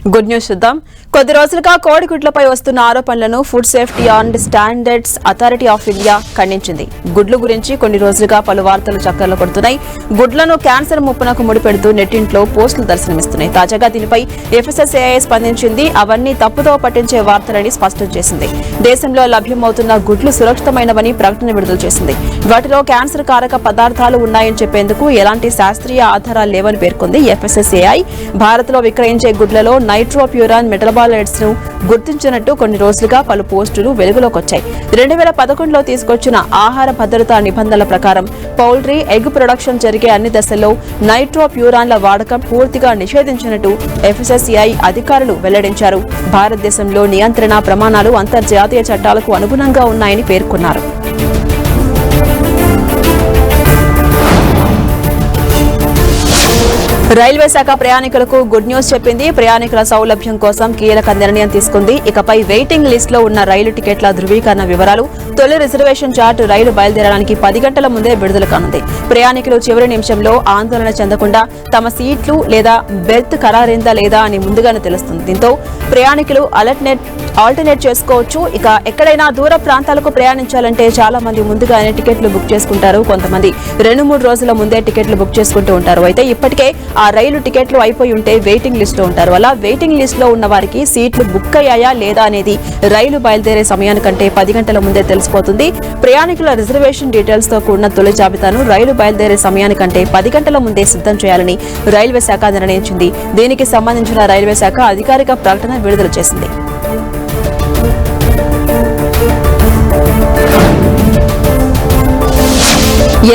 Good news చూద్దాం. కొద్ది రోజులుగా కోడిగుడ్లపై వస్తున్న ఆరోపణలను food safety and standards authority of India ఖండించింది. గుడ్లు గురించి కొన్ని రోజులుగా పలు వార్తలు చక్కర్లు కొడుతున్నాయి. గుడ్లను క్యాన్సర్ ముప్పునకు ముడిపెడుతూ నెట్టింట్లో పోస్టులు దర్శనమిస్తున్నాయి. తాజాగా దీనిపై FSSAI స్పందించింది. అవన్నీ తప్పుదో పట్టించే వార్తలని స్పష్టం చేసింది. దేశంలో లభ్యమవుతున్న గుడ్లు సురక్షితమైనవని ప్రకటన విడుదల చేసింది. వాటిలో క్యాన్సర్ కారక పదార్థాలు ఉన్నాయని చెప్పేందుకు ఎలాంటి శాస్త్రీయ ఆధారాలు లేవని పేర్కొంది. FSSAI భారత్లో విక్రయించే గుడ్లలో నైట్రోప్యూరాన్ మెటబాలైట్స్ ను గుర్తించినట్టు కొన్ని రోజులుగా పలు పోస్టులు వెలుగులోకి వచ్చాయి. 2011లో తీసుకొచ్చిన ఆహార భద్రతా నిబంధనల ప్రకారం పౌల్ట్రీ ఎగ్ ప్రొడక్షన్ జరిగే అన్ని దశల్లో నైట్రోప్యూరాన్ల వాడకం పూర్తిగా నిషేధించినట్టు FSSAI అధికారులు వెల్లడించారు. భారతదేశంలో నియంత్రణ ప్రమాణాలు అంతర్జాతీయ చట్టాలకు అనుగుణంగా ఉన్నాయని పేర్కొన్నారు. రైల్వే శాఖ ప్రయాణికులకు గుడ్ న్యూస్ చెప్పింది. ప్రయాణికుల సౌలభ్యం కోసం కీలక నిర్ణయం తీసుకుంది. ఇకపై వెయిటింగ్ లిస్ట్ లో ఉన్న రైలు టికెట్ల ధృవీకరణ వివరాలు, తొలి రిజర్వేషన్ చార్ట్ రైలు బయలుదేరడానికి 10 గంటల ముందే విడుదల కానుంది. ప్రయాణికులు చివరి నిమిషంలో ఆందోళన చెందకుండా తమ సీట్లు లేదా బెర్త్ ఖరారైందా లేదా అని ముందుగానే తెలుస్తుంది. దీంతో ప్రయాణికులు ఆల్టర్నేట్ చేసుకోవచ్చు. ఇక ఎక్కడైనా దూర ప్రాంతాలకు ప్రయాణించాలంటే చాలా మంది ముందుగానే టికెట్లు బుక్ చేసుకుంటారు. కొంతమంది 2-3 రోజుల ముందే టికెట్లు బుక్ చేసుకుంటూ ఉంటారు. అయితే ఇప్పటికే ఆ రైలు టికెట్లు అయిపోయి ఉంటే వెయిటింగ్ లిస్ట్ లో ఉంటారు. అలా వెయిటింగ్ లిస్ట్ లో ఉన్న వారికి సీట్లు బుక్ అయ్యాయా లేదా అనేది రైలు బయలుదేరే సమయానికంటే 10 గంటల ముందే తెలిసిపోతుంది. ప్రయాణికుల రిజర్వేషన్ డీటెయిల్స్ తో కూడిన తొలి జాబితాను రైలు బయలుదేరే సమయానికంటే 10 గంటల ముందే సిద్ధం చేయాలని రైల్వే శాఖ నిర్ణయించింది. దీనికి సంబంధించిన రైల్వే శాఖ అధికారిక ప్రకటన విడుదల చేసింది.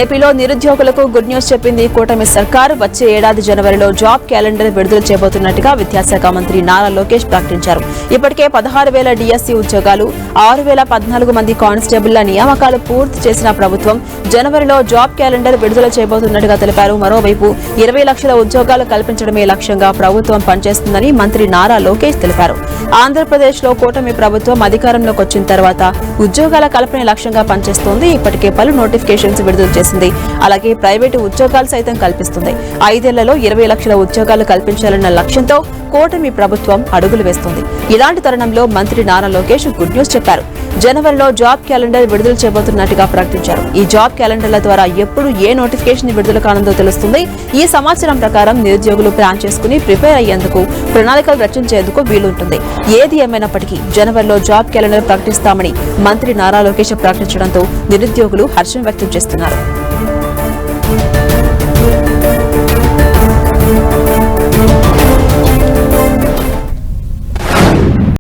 ఏపీలో నిరుద్యోగులకు గుడ్ న్యూస్ చెప్పింది కూటమి సర్కార్. వచ్చే ఏడాది జనవరిలో జాబ్ క్యాలెండర్ విడుదల చేయబోతున్నట్టుగా విద్యాశాఖ మంత్రి నారా లోకేష్ ప్రకటించారు. ఇప్పటికే 16,000 DSC ఉద్యోగాలు, 6,014 మంది కానిస్టేబుళ్ల నియామకాలు పూర్తి చేసిన ప్రభుత్వం జనవరిలో జాబ్ క్యాలెండర్ విడుదల చేయబోతున్నట్టుగా తెలిపారు. మరోవైపు 20 లక్షల ఉద్యోగాలు కల్పించడమే లక్ష్యంగా ప్రభుత్వం పనిచేస్తుందని మంత్రి నారా లోకేష్ తెలిపారు. ఆంధ్రప్రదేశ్ లో కూటమి ప్రభుత్వం అధికారంలోకి వచ్చిన తర్వాత ఉద్యోగాల కల్పన లక్ష్యంగా పనిచేస్తోంది. ఇప్పటికే పలు నోటిఫికేషన్స్ విడుదల చేసింది. అలాగే ప్రైవేటు ఉద్యోగాలు సైతం కల్పిస్తుంది. 5 ఏళ్లలో 20 లక్షల ఉద్యోగాలు కల్పించాలన్న లక్ష్యంతో కూటమి ప్రభుత్వం అడుగులు వేస్తోంది. ఇలాంటి తరుణంలో మంత్రి నారా లోకేష్ గుడ్ న్యూస్ చెప్పారు. జనవరిలో జాబ్ క్యాలెండర్ విడుదల చేయబోతున్నట్టుగా ప్రకటించారు. ఈ జాబ్ క్యాలెండర్ల ద్వారా ఎప్పుడు ఏ నోటిఫికేషన్ విడుదల కానుందో తెలుస్తుంది. ఈ సమాచారం ప్రకారం నిరుద్యోగులు ప్లాన్ చేసుకుని ప్రిపేర్ అయ్యేందుకు, ప్రణాళికలు రచించేందుకు వీలుంటుంది. ఏది ఏమైనప్పటికీ జనవరిలో జాబ్ క్యాలెండర్ ప్రకటిస్తామని మంత్రి నారా లోకేష్ ప్రకటించడంతో నిరుద్యోగులు హర్షం వ్యక్తం చేస్తున్నారు.